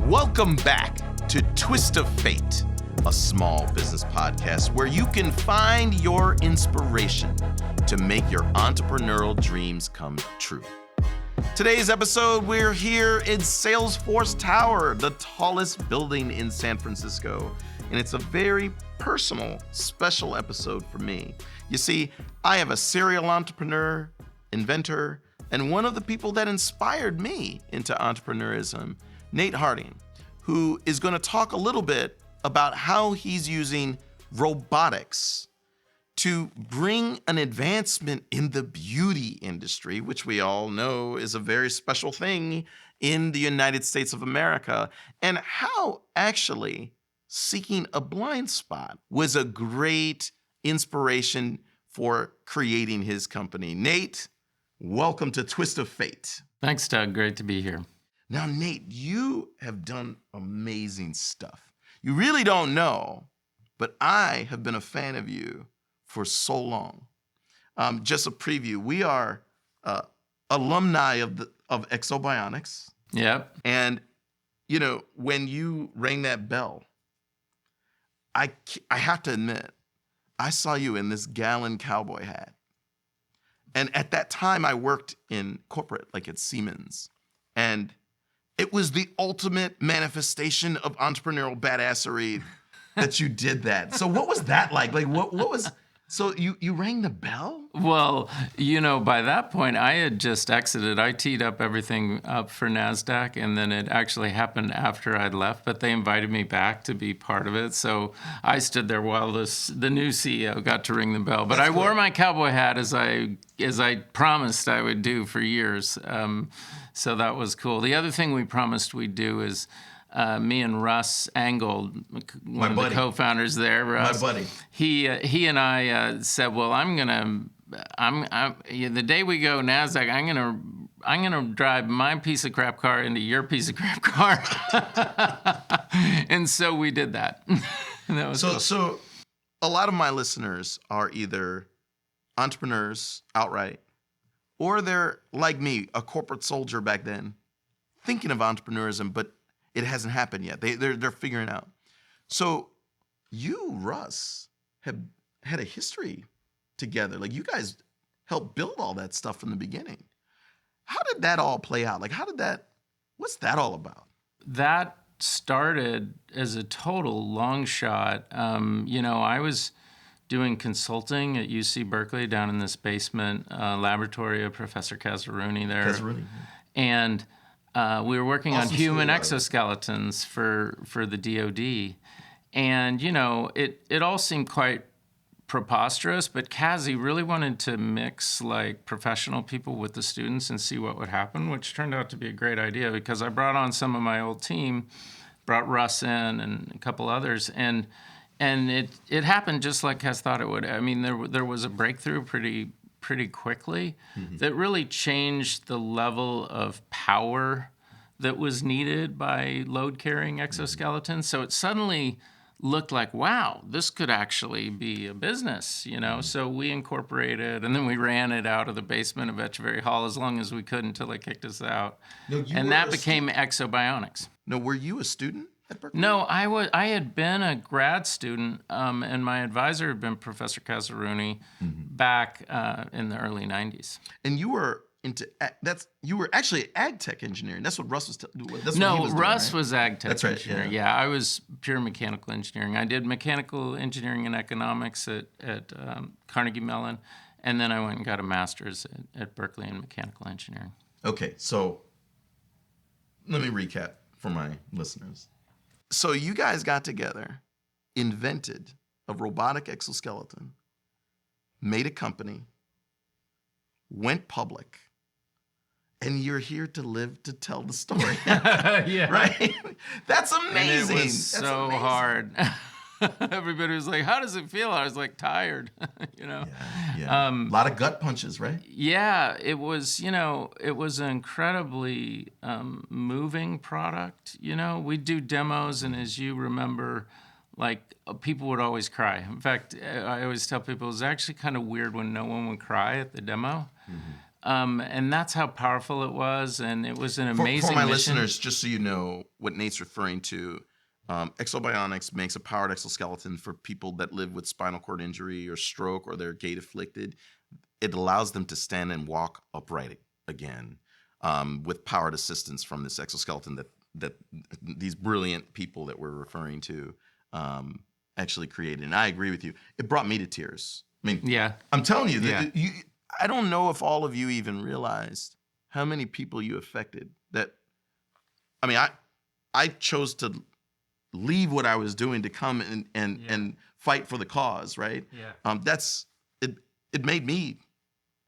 Welcome back to Twist of Fate, a small business podcast where you can find your inspiration to make your entrepreneurial dreams come true. Today's episode, we're here in Salesforce Tower, the tallest building in San Francisco, and it's a very personal, special episode for me. You see, I have a serial entrepreneur, inventor, and one of the people that inspired me into entrepreneurism, Nate Harding, who is going to talk a little bit about how he's using robotics to bring an advancement in the beauty industry, which we all know is a very special thing in the United States of America, and how actually seeking a blind spot was a great inspiration for creating his company. Nate, welcome to Twist of Fate. Thanks, Doug. Great to be here. Now, Nate, you have done amazing stuff. You really don't know, but I have been a fan of you for so long. Just a preview, we are alumni of Exob Bionics. Yep. And, you know, when you rang that bell, I have to admit, I saw you in this gallon cowboy hat. And at that time, I worked in corporate, like at Siemens. And it was the ultimate manifestation of entrepreneurial badassery that you did that. So what was that like? Like, what was... So you rang the bell? Well, you know, by that point, I had just exited. I teed up everything up for NASDAQ, and then it actually happened after I'd left, but they invited me back to be part of it. So I stood there while the new CEO got to ring the bell. But I wore my cowboy hat as I promised I would do for years. So that was cool. The other thing we promised we'd do is me and Russ Engel, one of the co-founders there, Russ, my buddy, he and I said, well, the day we go NASDAQ, I'm gonna drive my piece of crap car into your piece of crap car, and so we did that. That was cool. So a lot of my listeners are either entrepreneurs outright, or they're like me, a corporate soldier back then, thinking of entrepreneurism, but it hasn't happened yet. They're figuring out. So you, Russ, have had a history together. Like, you guys helped build all that stuff from the beginning. How did that all play out? Like, what's that all about? That started as a total long shot. You know, I was doing consulting at UC Berkeley down in this basement laboratory of Professor Casaruni there. Casaruni. And we were working on human story, exoskeletons for the DoD, and you know it all seemed quite preposterous. But Kazi really wanted to mix like professional people with the students and see what would happen, which turned out to be a great idea because I brought on some of my old team, brought Russ in and a couple others, and it happened just like Kaz thought it would. I mean, there was a breakthrough pretty quickly that really changed the level of power that was needed by load-carrying exoskeletons. So it suddenly looked like, wow, this could actually be a business, you know? So we incorporated, and then we ran it out of the basement of Echeverry Hall as long as we could until they kicked us out. And that became Exob Bionics. No, were you a student at Berkeley? No, I had been a grad student, and my advisor had been Professor Casaruni back in the early 90s. And you were you were actually ag tech engineering. That's what Russ was doing. No, Russ was ag tech That's right, engineering. Yeah, I was pure mechanical engineering. I did mechanical engineering and economics at Carnegie Mellon, and then I went and got a master's at Berkeley in mechanical engineering. Okay, so let me recap for my listeners. So you guys got together, invented a robotic exoskeleton, made a company, went public, and you're here to live to tell the story. Yeah. Right? That's amazing. And it was so hard. Everybody was like, how does it feel? I was like, tired, you know? Yeah. A lot of gut punches, right? Yeah, it was, you know, it was an incredibly moving product. You know, we do demos, and as you remember, like, people would always cry. In fact, I always tell people it was actually kind of weird when no one would cry at the demo. And that's how powerful it was. And it was an amazing For my mission. listeners, just so you know what Nate's referring to, Exob Bionics makes a powered exoskeleton for people that live with spinal cord injury or stroke or they're gait afflicted. It allows them to stand and walk upright again with powered assistance from this exoskeleton that these brilliant people that we're referring to actually created. And I agree with you. It brought me to tears. I mean, Yeah. I'm telling you, that I don't know if all of you even realized how many people you affected. I mean, I chose to leave what I was doing to come and fight for the cause, right? Yeah. It made me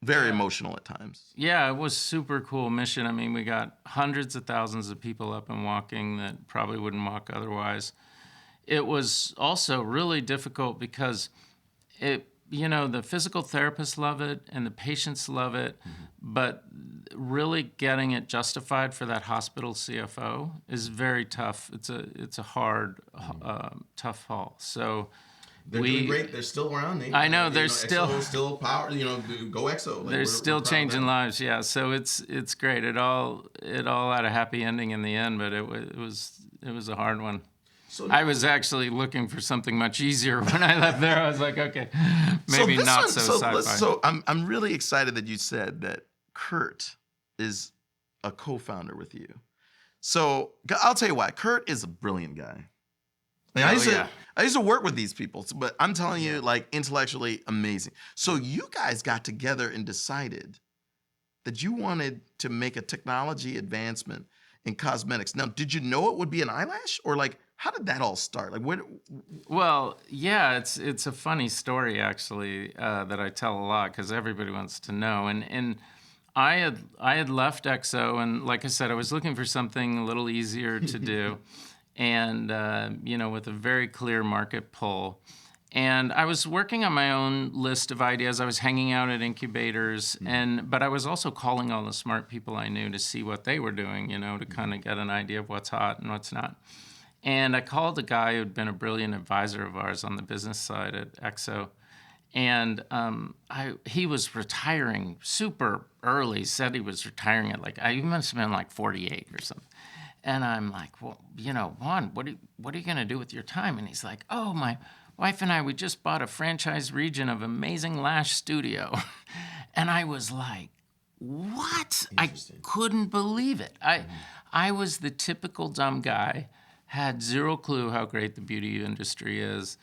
very emotional at times. Yeah, it was super cool mission. I mean, we got hundreds of thousands of people up and walking that probably wouldn't walk otherwise. It was also really difficult because the physical therapists love it and the patients love it, but really getting it justified for that hospital CFO is very tough. It's a hard, tough haul. So they're doing great. They're still around. I know they're still power. Go Exo. They're still changing lives. Yeah. So it's great. It all had a happy ending in the end, but it was a hard one. So I was actually looking for something much easier when I left there. I was like, okay, maybe not so sci-fi. So I'm really excited that you said that Kurt is a co-founder with you. So I'll tell you why. Kurt is a brilliant guy. I used to work with these people, but I'm telling you, like, intellectually amazing. So you guys got together and decided that you wanted to make a technology advancement in cosmetics. Now, did you know it would be an eyelash, or like, how did that all start? Like, where? Well, yeah, it's a funny story actually that I tell a lot because everybody wants to know. And I had left Exo, and like I said, I was looking for something a little easier to do, and with a very clear market pull. And I was working on my own list of ideas. I was hanging out at incubators, but I was also calling all the smart people I knew to see what they were doing, to kind of get an idea of what's hot and what's not. And I called a guy who'd been a brilliant advisor of ours on the business side at Exo. And he was retiring super early, said he was retiring at he must have been like 48 or something. And I'm like, well, Juan, what are you going to do with your time? And he's like, oh, my wife and I, we just bought a franchise region of amazing Lash Studio. And I was like, what? I couldn't believe it. I was the typical dumb guy, had zero clue how great the beauty industry is.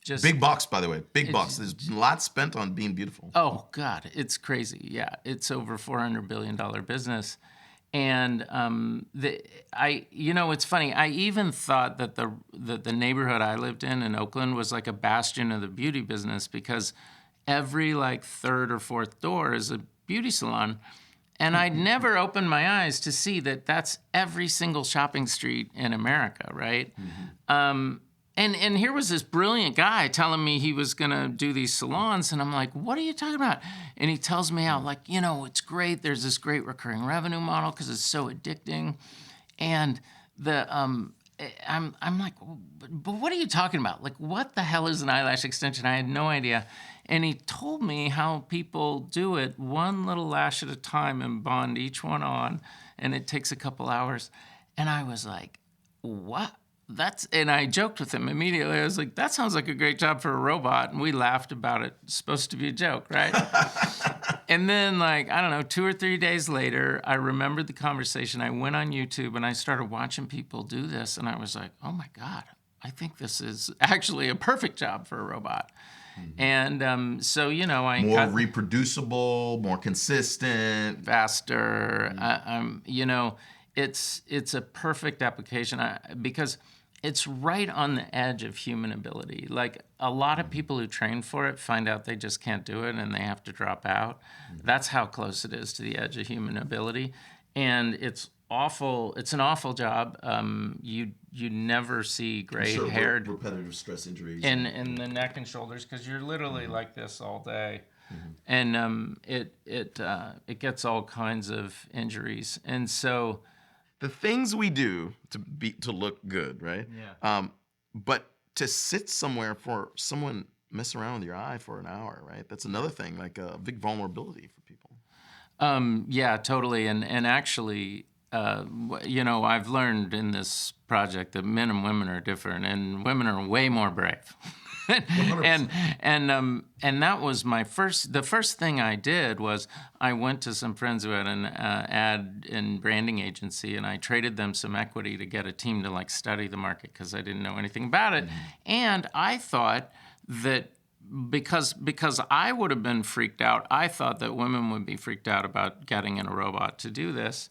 Just big bucks, by the way. Big bucks. There's a lot spent on being beautiful. Oh, God. It's crazy. Yeah. It's over $400 billion business. And it's funny. I even thought that the neighborhood I lived in Oakland was like a bastion of the beauty business because every third or fourth door is a beauty salon. And I'd never opened my eyes to see that that's every single shopping street in America, right? And here was this brilliant guy telling me he was going to do these salons. And I'm like, what are you talking about? And he tells me how, it's great. There's this great recurring revenue model because it's so addicting. And I'm like, but what are you talking about? Like, what the hell is an eyelash extension? I had no idea. And he told me how people do it one little lash at a time and bond each one on. And it takes a couple hours. And I was like, what? And I joked with him immediately. I was like, that sounds like a great job for a robot. And we laughed about it. It's supposed to be a joke, right? And then, I don't know, 2 or 3 days later, I remembered the conversation. I went on YouTube and I started watching people do this. And I was like, oh my God, I think this is actually a perfect job for a robot. And so, I more reproducible, more consistent, faster. It's a perfect application because it's right on the edge of human ability. Like, a lot of people who train for it find out they just can't do it and they have to drop out. That's how close it is to the edge of human ability. And it's awful. It's an awful job. You never see gray haired repetitive stress injuries in the neck and shoulders because you're literally like this all day. And it gets all kinds of injuries. And so the things we do to look good, right? Yeah. But to sit somewhere for someone mess around with your eye for an hour, right? That's another thing, like a big vulnerability for people. Yeah, totally. And actually, I've learned in this project that men and women are different, and women are way more brave. and 100%. and that was the first thing I did was I went to some friends who had an ad and branding agency, and I traded them some equity to get a team to like study the market because I didn't know anything about it. And I thought that because I would have been freaked out, I thought that women would be freaked out about getting in a robot to do this.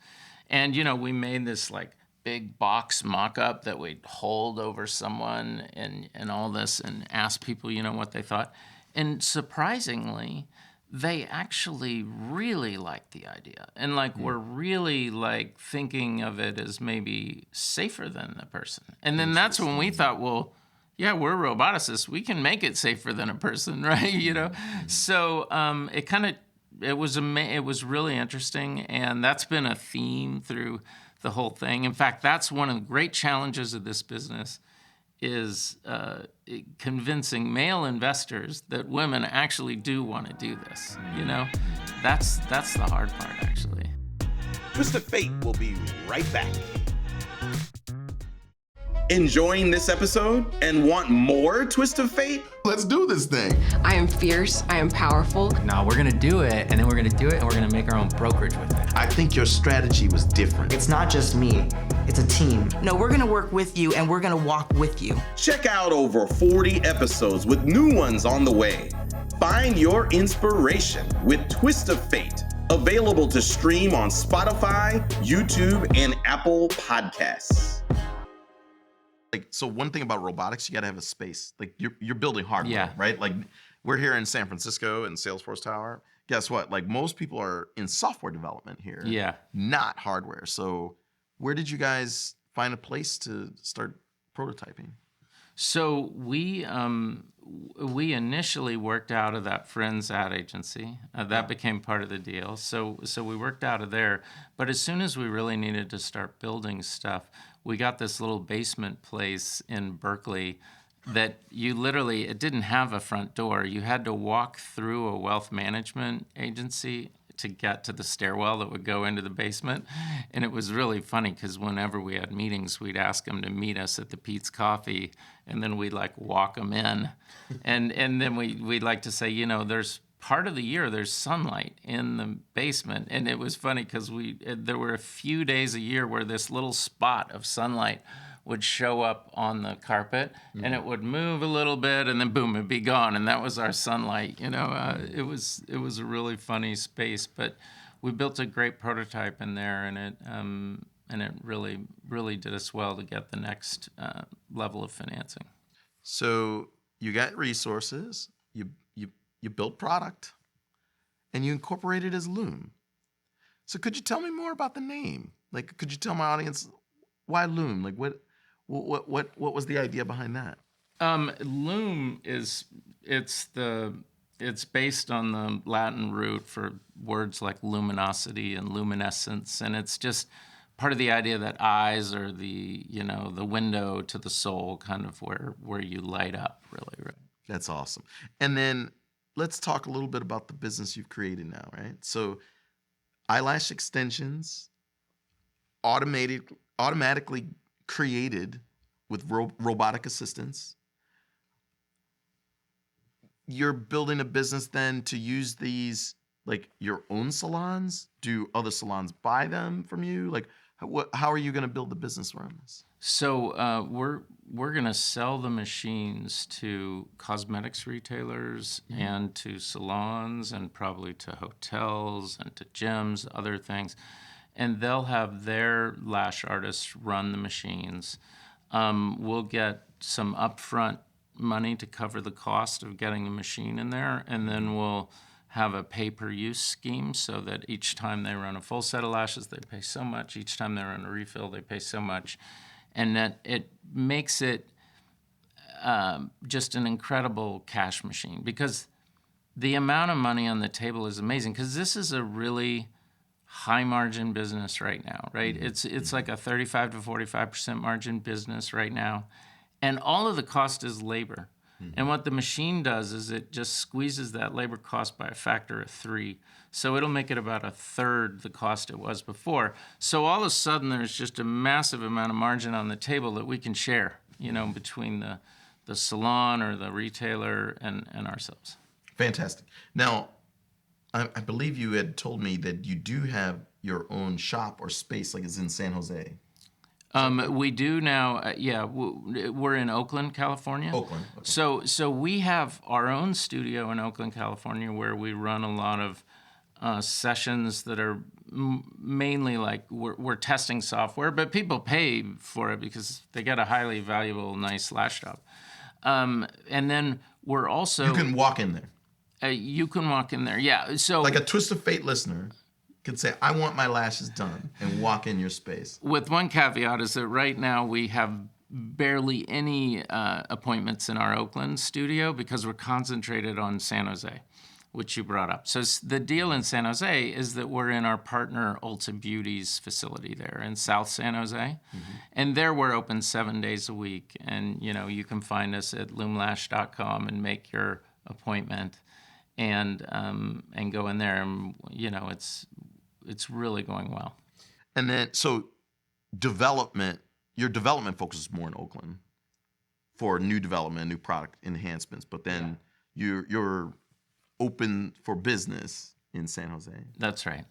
And we made this like big box mock-up that we'd hold over someone and all this and ask people, what they thought. And surprisingly, they actually really liked the idea and like were really like thinking of it as maybe safer than the person. And then that's when we thought, well, yeah, we're roboticists. We can make it safer than a person, right? So it was really interesting, and that's been a theme through the whole thing. In fact, that's one of the great challenges of this business is convincing male investors that women actually do want to do this. That's the hard part, actually. Twist of Fate will be right back. Enjoying this episode and want more Twist of Fate? Let's do this thing. I am fierce. I am powerful. No, we're gonna do it, and then we're gonna do it, and we're gonna make our own brokerage with it. I think your strategy was different. It's not just me, it's a team. No, we're gonna work with you and we're gonna walk with you. Check out over 40 episodes with new ones on the way. Find your inspiration with Twist of Fate. Available to stream on Spotify, YouTube, and Apple Podcasts. Like, so one thing about robotics, you got to have a space. Like you're building hardware, Yeah. right? Like we're here in San Francisco in Salesforce Tower. Guess what? Like most people are in software development here, Yeah. not hardware. So where did you guys find a place to start prototyping? So we initially worked out of that Friends ad agency. That became part of the deal. So we worked out of there. But as soon as we really needed to start building stuff, we got this little basement place in Berkeley that it didn't have a front door. You had to walk through a wealth management agency to get to the stairwell that would go into the basement. And it was really funny because whenever we had meetings, we'd ask them to meet us at the Pete's Coffee, and then we'd like walk them in. and then we'd like to say, there's part of the year there's sunlight in the basement. And it was funny because there were a few days a year where this little spot of sunlight would show up on the carpet, and it would move a little bit, and then boom, it'd be gone, and that was our sunlight. It was a really funny space, but we built a great prototype in there, and it really did us well to get the next level of financing. So you got resources, you built product, and you incorporated as LUUM. So could you tell me more about the name? Like, could you tell my audience why LUUM? Like, what was the idea behind that? LUUM it's based on the Latin root for words like luminosity and luminescence, and it's just part of the idea that eyes are the window to the soul, kind of where you light up, really, right? That's awesome. And then let's talk a little bit about the business you've created now, right? So eyelash extensions, automatically created with robotic assistance. You're building a business then to use these, like your own salons? Do other salons buy them from you? Like, how are you going to build the business around this? So we're going to sell the machines to cosmetics retailers and to salons and probably to hotels and to gyms, other things. And they'll have their lash artists run the machines. We'll get some upfront money to cover the cost of getting the machine in there, and then we'll have a pay-per-use scheme so that each time they run a full set of lashes, they pay so much. Each time they run a refill, they pay so much. And that it makes it just an incredible cash machine, because the amount of money on the table is amazing, because this is a really high margin business right now, right? It's like a 35 to 45% margin business right now. And all of the cost is labor. And what the machine does is it just squeezes that labor cost by a factor of 3. So it'll make it about 1/3 the cost it was before. So all of a sudden, there's just a massive amount of margin on the table that we can share, between the salon or the retailer and ourselves. Fantastic. Now, I believe you had told me that you do have your own shop or space, like it's in San Jose. We do now. We're in Oakland, California. Oakland. Okay. So we have our own studio in Oakland, California, where we run a lot of sessions that are mainly like we're testing software, but people pay for it because they get a highly valuable, nice lash job. And then we're also... You can walk in there. You can walk in there, yeah. So like a Twist of Fate listener could say, I want my lashes done, and walk in your space. With one caveat is that right now we have barely any appointments in our Oakland studio because we're concentrated on San Jose, which you brought up. So the deal in San Jose is that we're in our partner Ulta Beauty's facility there in South San Jose. And there we're open 7 days a week. And, you can find us at LUUMlash.com and make your appointment and go in there. And, it's really going well. And then, so your development focuses more in Oakland for new development, new product enhancements, but then you're open for business in San Jose. That's right.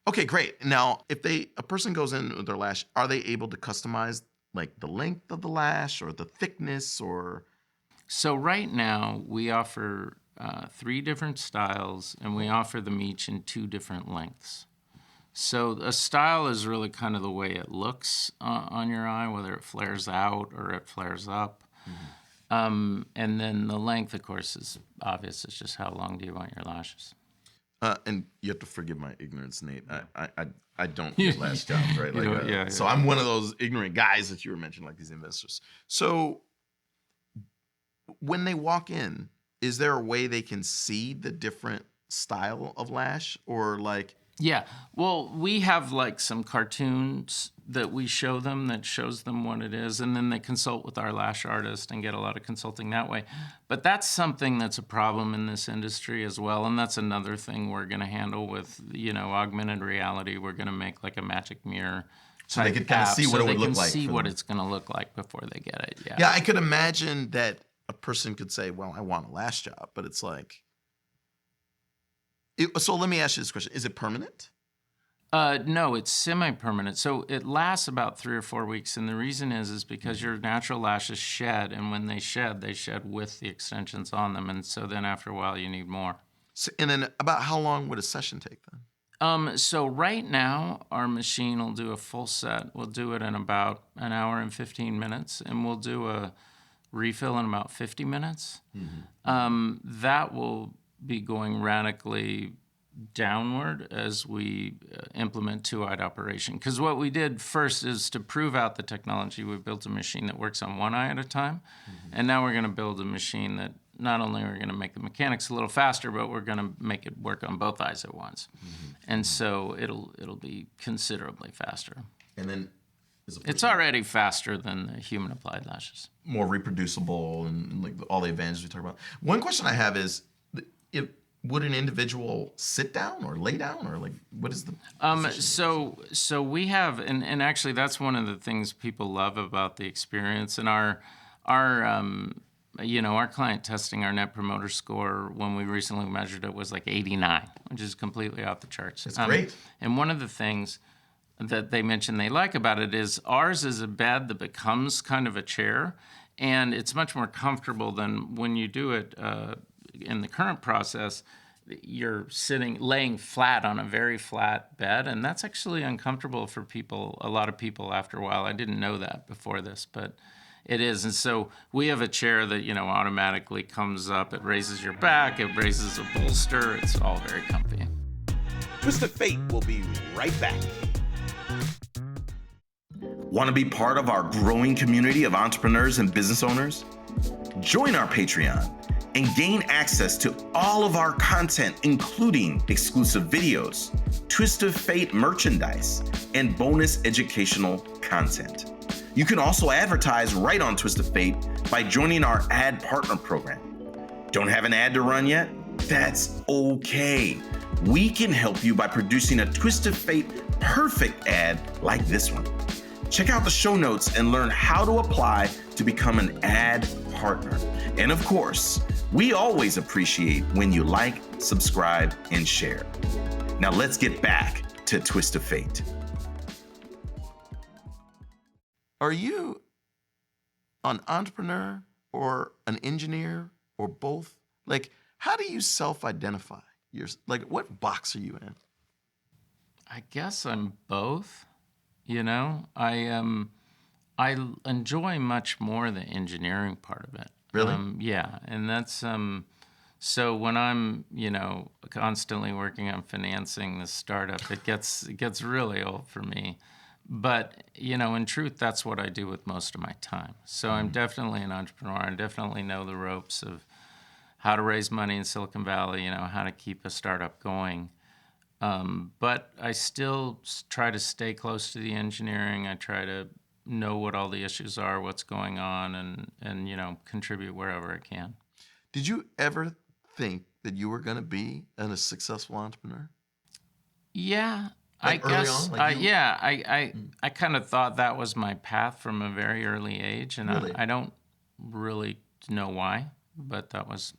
Okay, great. Now, if a person goes in with their lash, are they able to customize like the length of the lash or the thickness or? So right now we offer 3 different styles, and we offer them each in 2 different lengths. So a style is really kind of the way it looks on your eye, whether it flares out or it flares up. And then the length, of course, is obvious. It's just how long do you want your lashes? And you have to forgive my ignorance, Nate. I don't get lash jobs, right? So I'm one of those ignorant guys that you were mentioning, like these investors. So when they walk in, is there a way they can see the different style of lash or like? Yeah, well, we have like some cartoons that we show them that shows them what it is, and then they consult with our lash artist and get a lot of consulting that way. But that's something that's a problem in this industry as well, and that's another thing we're going to handle with, augmented reality. We're going to make like a magic mirror. So they could kind of see what it would look like. So they can see what it's going to look like before they get it, yeah. Yeah, I could imagine that a person could say, well, I want a lash job, but it's like... So let me ask you this question. Is it permanent? No, it's semi-permanent. So it lasts about 3 or 4 weeks. And the reason is because your natural lashes shed. And when they shed with the extensions on them. And so then after a while, you need more. So, and then about how long would a session take then? So right now, our machine will do a full set. We'll do it in about an hour and 15 minutes. And we'll do a refill in about 50 minutes. That will be going radically downward as we implement TwoEyed Operation. Because what we did first is to prove out the technology. We built a machine that works on one eye at a time. And now we're going to build a machine that not only are we going to make the mechanics a little faster, but we're going to make it work on both eyes at once. And so it'll be considerably faster. And then it's already faster than the human applied lashes. More reproducible and like all the advantages we talked about. One question I have is, would an individual sit down or lay down or like what is the so we have and actually that's one of the things people love about the experience, and our client testing, our net promoter score when we recently measured it was like 89, which is completely off the charts. That's great. And one of the things that they mentioned they like about it is ours is a bed that becomes kind of a chair, and it's much more comfortable than when you do it in the current process. You're laying flat on a very flat bed, and that's actually uncomfortable for people, a lot of people after a while. I didn't know that before this, but it is. And so we have a chair that, automatically comes up. It raises your back, it raises a bolster. It's all very comfy. Twist of Fate will be right back. Want to be part of our growing community of entrepreneurs and business owners? Join our Patreon and gain access to all of our content, including exclusive videos, Twist of Fate merchandise, and bonus educational content. You can also advertise right on Twist of Fate by joining our ad partner program. Don't have an ad to run yet? That's okay. We can help you by producing a twist of fate perfect ad like this one. Check out the show notes and learn how to apply to become an ad partner. And of course, we always appreciate when you like, subscribe, and share. Now let's get back to Twist of Fate. Are you an entrepreneur or an engineer or both? Like, how do you self-identify? Like, what box are you in? I guess I'm both. You know, I enjoy much more the engineering part of it. Really? Yeah, and that's so when I'm, constantly working on financing the startup, it gets really old for me. But, in truth, that's what I do with most of my time. So I'm definitely an entrepreneur. I definitely know the ropes of how to raise money in Silicon Valley, how to keep a startup going. But I still try to stay close to the engineering. I try to know what all the issues are, what's going on, and contribute wherever I can. Did you ever think that you were going to be a successful entrepreneur? Yeah, Like I early guess. on? Like I kind of thought that was my path from a very early age, and Really? I don't really know why, but that was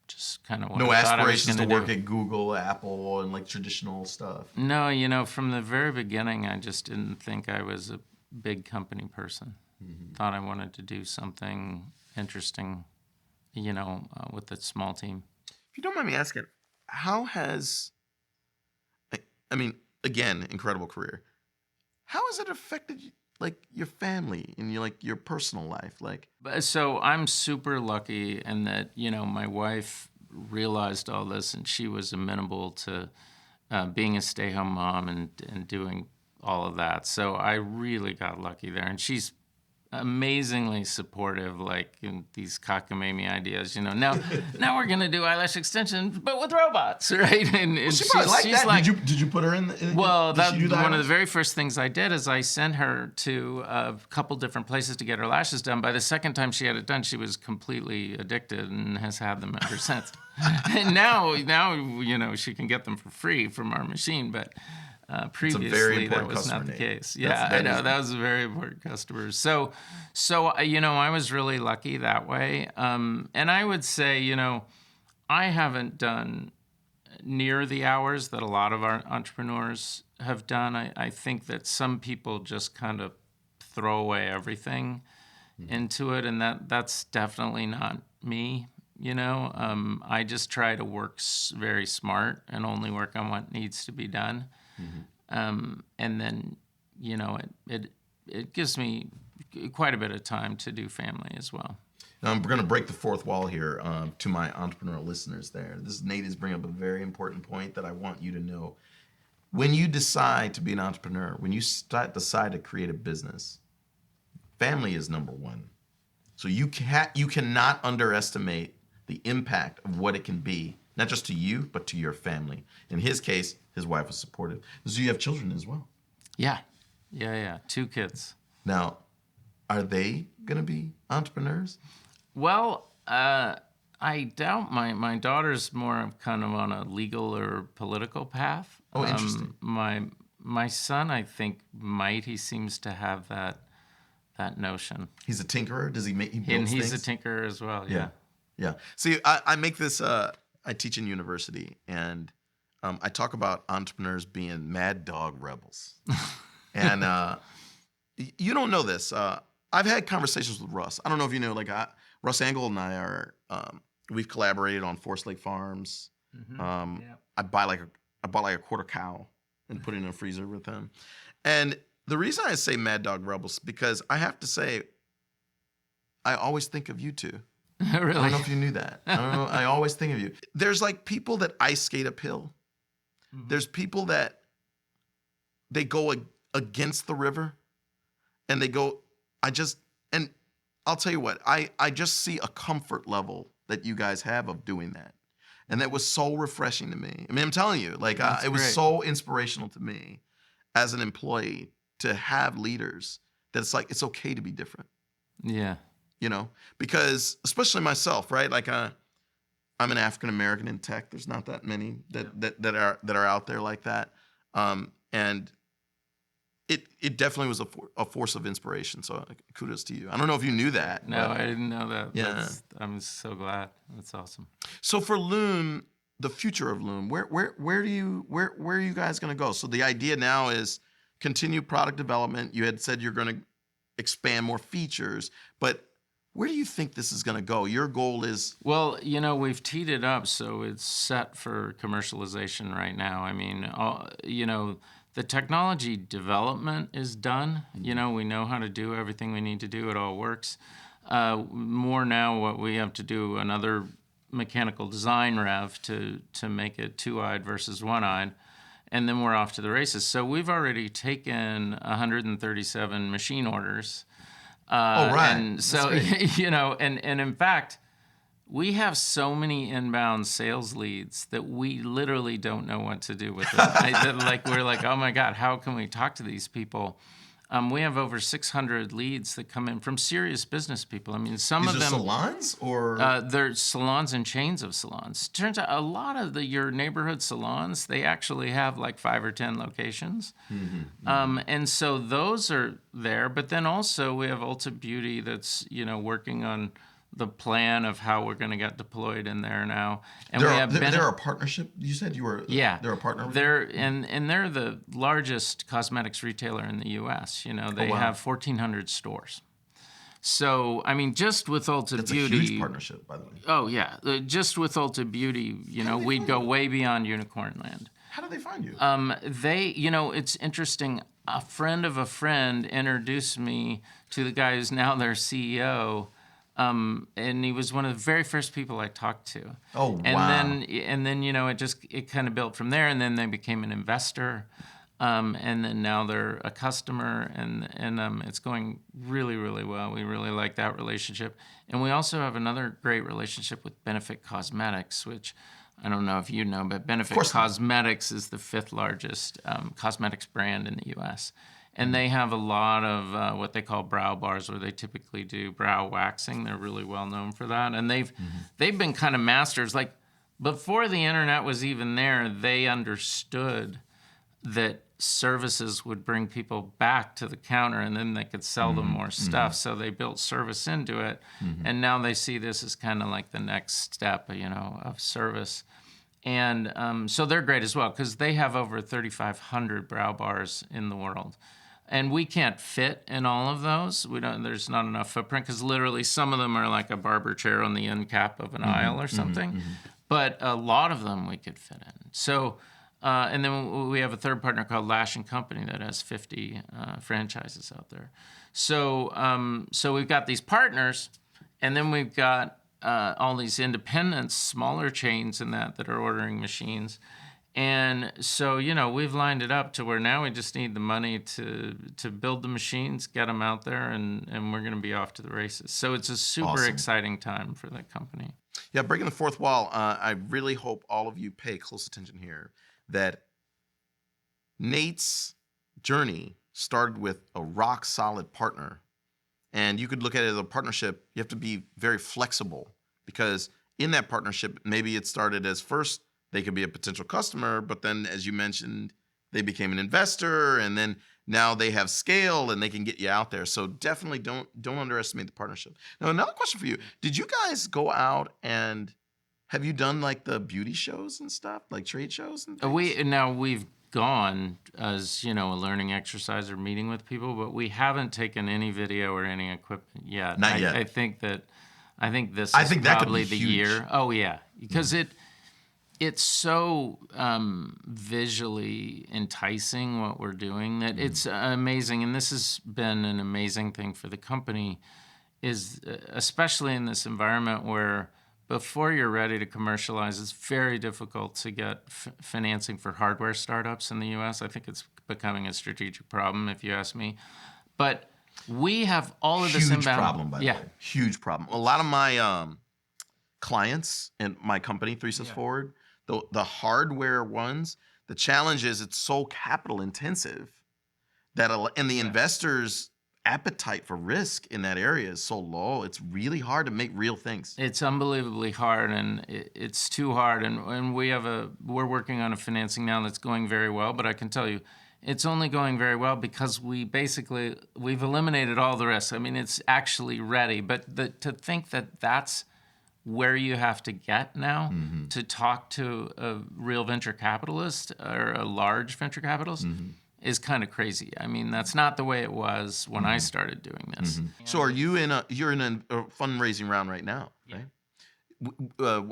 just kind of what No I thought I was aspirations to gonna work do. at Google, Apple, and like traditional stuff. No, from the very beginning, I just didn't think I was a big company person. Thought I wanted to do something interesting, with a small team. If you don't mind me asking, how has, I mean, again, incredible career. How has it affected like your family and your personal life? So I'm super lucky in that, my wife realized all this and she was amenable to being a stay-home mom and doing all of that. So I really got lucky there. And she's amazingly supportive, like in these cockamamie ideas, now we're going to do eyelash extensions, but with robots, right? And She probably liked that. Did you put her in? Well, did she do that one of the very first things I did is I sent her to a couple different places to get her lashes done. By the second time she had it done, she was completely addicted and has had them ever since. And now, she can get them for free from our machine, but previously that was not the case. Yeah, I know that was a very important customer. So I was really lucky that way. And I would say, I haven't done near the hours that a lot of our entrepreneurs have done. I think that some people just kind of throw away everything into it, and that's definitely not me. I just try to work very smart and only work on what needs to be done. And then, it gives me quite a bit of time to do family as well. We're going to break the fourth wall here to my entrepreneurial listeners there. Nate is bringing up a very important point that I want you to know. When you decide to be an entrepreneur, when you decide to create a business, family is number one. So you cannot underestimate the impact of what it can be, not just to you, but to your family. In his case, his wife was supportive. So you have children as well. Yeah. 2 kids. Now, are they going to be entrepreneurs? Well, I doubt my daughter's more of kind of on a legal or political path. Oh, interesting. My son, I think, might. He seems to have that notion. He's a tinkerer? Does he build things? And he's a tinkerer as well, Yeah. See, I make this, I teach in university, and I talk about entrepreneurs being mad dog rebels. And you don't know this. I've had conversations with Russ. I don't know if you know, Russ Angle and I are, we've collaborated on Forest Lake Farms. I bought like a quarter cow and put it in a freezer with him. And the reason I say mad dog rebels, because I have to say, I always think of you two. Really? I don't know if you knew that. I don't know. I always think of you. There's like people that ice skate uphill. There's people that they go against the river, and they go. And I'll tell you what. I just see a comfort level that you guys have of doing that, and that was so refreshing to me. I mean, I'm telling you, it was so inspirational to me as an employee to have leaders that it's okay to be different. Yeah. you know, because especially myself, right? Like I'm an African American in tech. There's not that many that are out there like that, and it definitely was a force of inspiration. So kudos to you. I don't know if you knew that. No, I didn't know that. Yeah, I'm so glad. That's awesome. So for LUUM, the future of LUUM, where are you guys going to go? So the idea now is continue product development. You had said you're going to expand more features, but where do you think this is going to go? Your goal is... Well, you know, we've teed it up so it's set for commercialization right now. I mean, you know, the technology development is done. You know, we know how to do everything we need to do. It all works. More now what we have to do, another mechanical design rev to make it two-eyed versus one-eyed, and then we're off to the races. So we've already taken 137 machine orders. right. And so, you know, and in fact, we have so many inbound sales leads that we literally don't know what to do with them. Like, we're like, oh my God, how can we talk to these people? We have over 600 leads that come in from serious business people. I mean, some of them... salons or... they're salons and chains of salons. Turns out a lot of your neighborhood salons, they actually have like 5 or 10 locations. And so those are there. But then also we have Ulta Beauty that's, you know, working on the plan of how we're going to get deployed in there now. And they're a partnership. You said you were... Yeah. They're a partner with you? And they're the largest cosmetics retailer in the U.S. You know, they have 1,400 stores. So, I mean, just with Ulta Beauty... That's a huge partnership, by the way. Oh, yeah. Just with Ulta Beauty, you know, we'd go way beyond unicorn land. How do they find you? You know, it's interesting. A friend of a friend introduced me to the guy who's now their CEO. And he was one of the very first people I talked to. Oh, wow. And then, you know, it kind of built from there, and then they became an investor. And then now they're a customer, and it's going really, really well. We really like that relationship. And we also have another great relationship with Benefit Cosmetics, which I don't know if you know, but Benefit Cosmetics is the 5th largest cosmetics brand in the U.S., and they have a lot of what they call brow bars, where they typically do brow waxing. They're really well known for that. And they've been kind of masters. Like, before the internet was even there, they understood that services would bring people back to the counter, and then they could sell them more stuff. So they built service into it. And now they see this as kind of like the next step, you know, of service. And so they're great as well, because they have over 3,500 brow bars in the world. And we can't fit in all of those. There's not enough footprint, because literally some of them are like a barber chair on the end cap of an aisle or something. But a lot of them we could fit in. So, and then we have a third partner called Lash Company that has 50 franchises out there. So, so we've got these partners, and then we've got all these independents, smaller chains in that are ordering machines. And so, you know, we've lined it up to where now we just need the money to build the machines, get them out there, and we're going to be off to the races. So it's a super exciting time for the company. Yeah, breaking the fourth wall. I really hope all of you pay close attention here, that Nate's journey started with a rock solid partner. And you could look at it as a partnership. You have to be very flexible, because in that partnership, maybe it started as first they could be a potential customer, but then, as you mentioned, they became an investor, and then now they have scale and they can get you out there. So definitely don't underestimate the partnership. Now, another question for you. Did you guys go out and have you done like the beauty shows and stuff, like trade shows and things? We've gone as, you know, a learning exercise or meeting with people, but we haven't taken any video or any equipment yet. Not yet. I think this is probably the year. Oh yeah, because it's so visually enticing what we're doing that it's amazing. And this has been an amazing thing for the company, is especially in this environment where before you're ready to commercialize, it's very difficult to get financing for hardware startups in the U.S. I think it's becoming a strategic problem, if you ask me. But we have all of this inbound. Huge problem, by the way. Huge problem. A lot of my clients and my company, 3 Steps Forward, the hardware ones, the challenge is it's so capital intensive that, and the investors appetite for risk in that area is so low. It's really hard to make real things. It's unbelievably hard, and it's too hard. And we're working on a financing now that's going very well. But I can tell you, it's only going very well because we've eliminated all the risks. I mean, it's actually ready. But to think that that's where you have to get now to talk to a real venture capitalist or a large venture capitalist is kind of crazy. I mean, that's not the way it was when I started doing this. So you're in a fundraising round right now, right?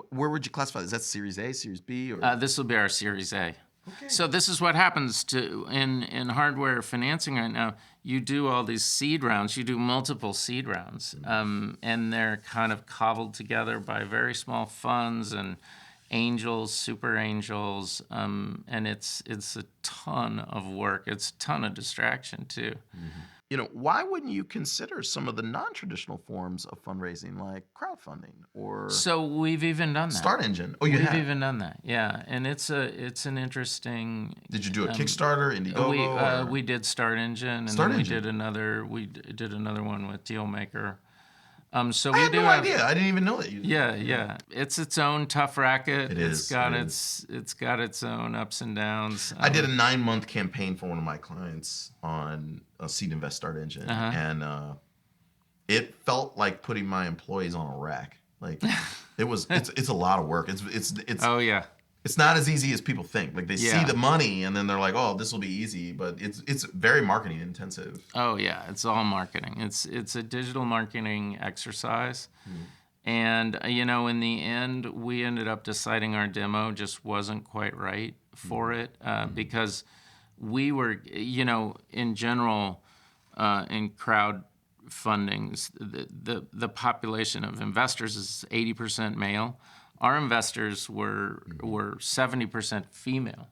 Where would you classify this? Is that Series A, Series B? Or? This will be our Series A. Okay. So this is what happens in hardware financing right now. You do all these seed rounds. You do multiple seed rounds, and they're kind of cobbled together by very small funds and angels, super angels, and it's a ton of work. It's a ton of distraction too. You know, why wouldn't you consider some of the non-traditional forms of fundraising, like crowdfunding or So we've even done that. Start Engine? Oh, you We've have? even done that, yeah. And it's an interesting. Did you do a Kickstarter, Indiegogo? We did Start Engine, and Start then Engine. we did another one with Dealmaker. So I we had do no have, idea. I didn't even know that. Yeah. It's its own tough racket. It is, It's got its own ups and downs. I did a 9-month campaign for one of my clients on a Seed Invest Start Engine, and it felt like putting my employees on a rack. Like it's a lot of work. It's Oh yeah. It's not as easy as people think. Like they see the money and then they're like, oh, this will be easy, but it's very marketing intensive. Oh yeah, it's all marketing. It's a digital marketing exercise. And in the end, we ended up deciding our demo just wasn't quite right for it because we were, in general, in crowd fundings, the population of investors is 80% male. Our investors were 70% female,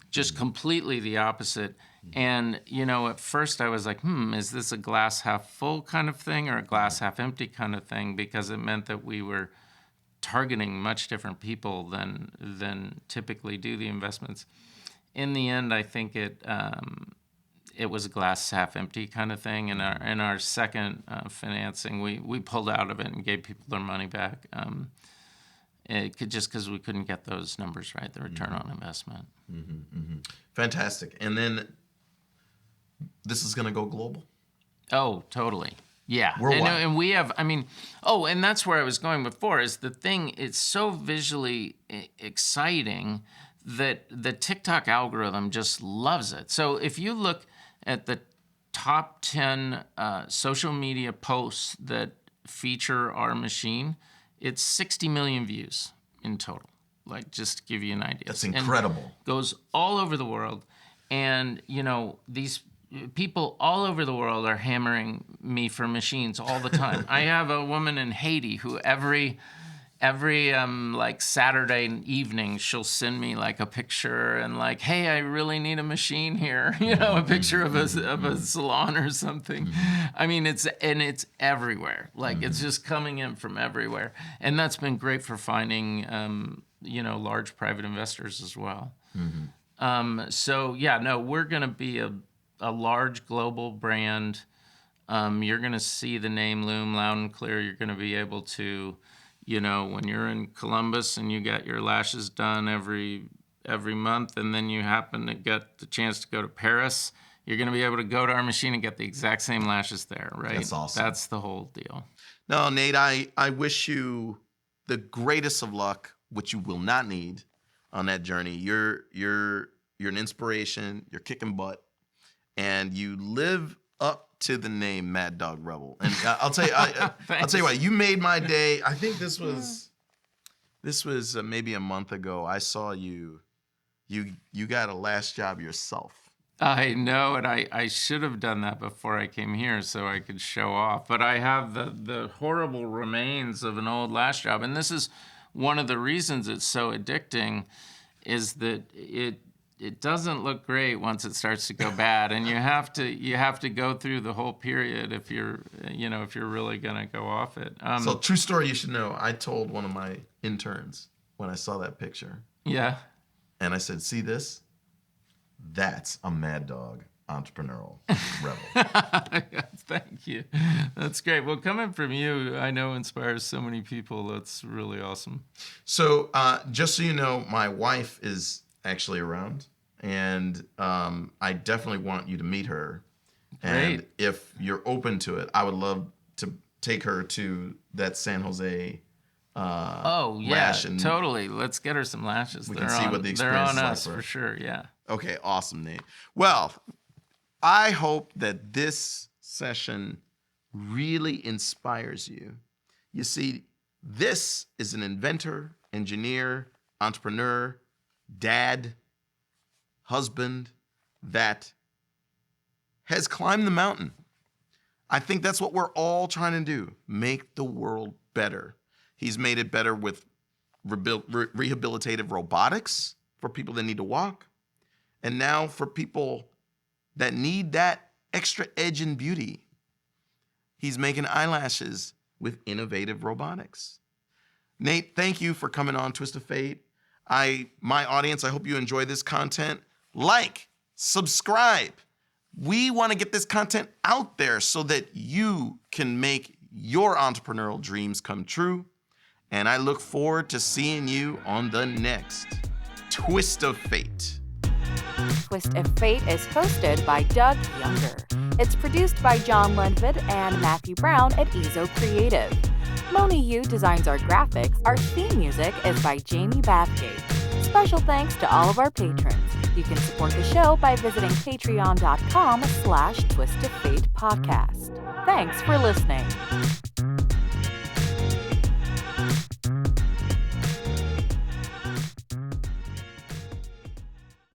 just completely the opposite. And, at first I was like, is this a glass half full kind of thing or a glass half empty kind of thing? Because it meant that we were targeting much different people than typically do the investments. In the end, I think it was a glass half empty kind of thing. In our second financing, we pulled out of it and gave people their money back. Just because we couldn't get those numbers right, the return on investment. Fantastic. And then this is going to go global? Oh, totally. Yeah. Worldwide. And we have, and that's where I was going before, is the thing, it's so visually exciting that the TikTok algorithm just loves it. So if you look at the top 10 social media posts that feature our machine, it's 60 million views in total, like just to give you an idea. That's incredible. And goes all over the world. And, these people all over the world are hammering me for machines all the time. I have a woman in Haiti who every like Saturday evening, she'll send me like a picture and like, hey, I really need a machine here. A picture of a salon or something. I mean, it's everywhere. Like it's just coming in from everywhere. And that's been great for finding, large private investors as well. We're going to be a large global brand. You're going to see the name LUUM loud and clear. You're going to be able to, when you're in Columbus and you get your lashes done every month, and then you happen to get the chance to go to Paris, you're going to be able to go to our machine and get the exact same lashes there, right? That's awesome. That's the whole deal. No, Nate, I wish you the greatest of luck, which you will not need on that journey. You're an inspiration. You're kicking butt, and you live up to the name Mad Dog Rebel. And I'll tell you, I'll tell you what, you made my day. I think this was maybe a month ago. I saw you got a last job yourself. I know, and I should have done that before I came here so I could show off. But I have the horrible remains of an old lash job. And this is one of the reasons it's so addicting, is that it doesn't look great once it starts to go bad, and you have to go through the whole period if you're really gonna go off it. So true story, you should know. I told one of my interns when I saw that picture. Yeah. And I said, "See this? That's a Mad Dog entrepreneurial rebel. Thank you. That's great. Well, coming from you, I know inspires so many people. That's really awesome. So just so you know, my wife is actually around, and I definitely want you to meet her. And Great. if you're open to it, I would love to take her to that San Jose Oh, yeah, lash, and totally. Let's get her some lashes. we can see what the They're experience on is like us for her. for sure, yeah. Okay, awesome, Nate. Well, I hope that this session really inspires you. You see, this is an inventor, engineer, entrepreneur, dad, husband that has climbed the mountain. I think that's what we're all trying to do, make the world better. He's made it better with rehabilitative robotics for people that need to walk. And now for people that need that extra edge in beauty, he's making eyelashes with innovative robotics. Nate, thank you for coming on Twist of Fate. My audience, I hope you enjoy this content. Like, subscribe. We want to get this content out there so that you can make your entrepreneurial dreams come true. And I look forward to seeing you on the next Twist of Fate. Twist of Fate is hosted by Doug Younger. It's produced by John Lundvid and Matthew Brown at Exob Creative. Moni Yu designs our graphics. Our theme music is by Jamie Bathgate. Special thanks to all of our patrons. You can support the show by visiting patreon.com/twistoffate podcast. Thanks for listening.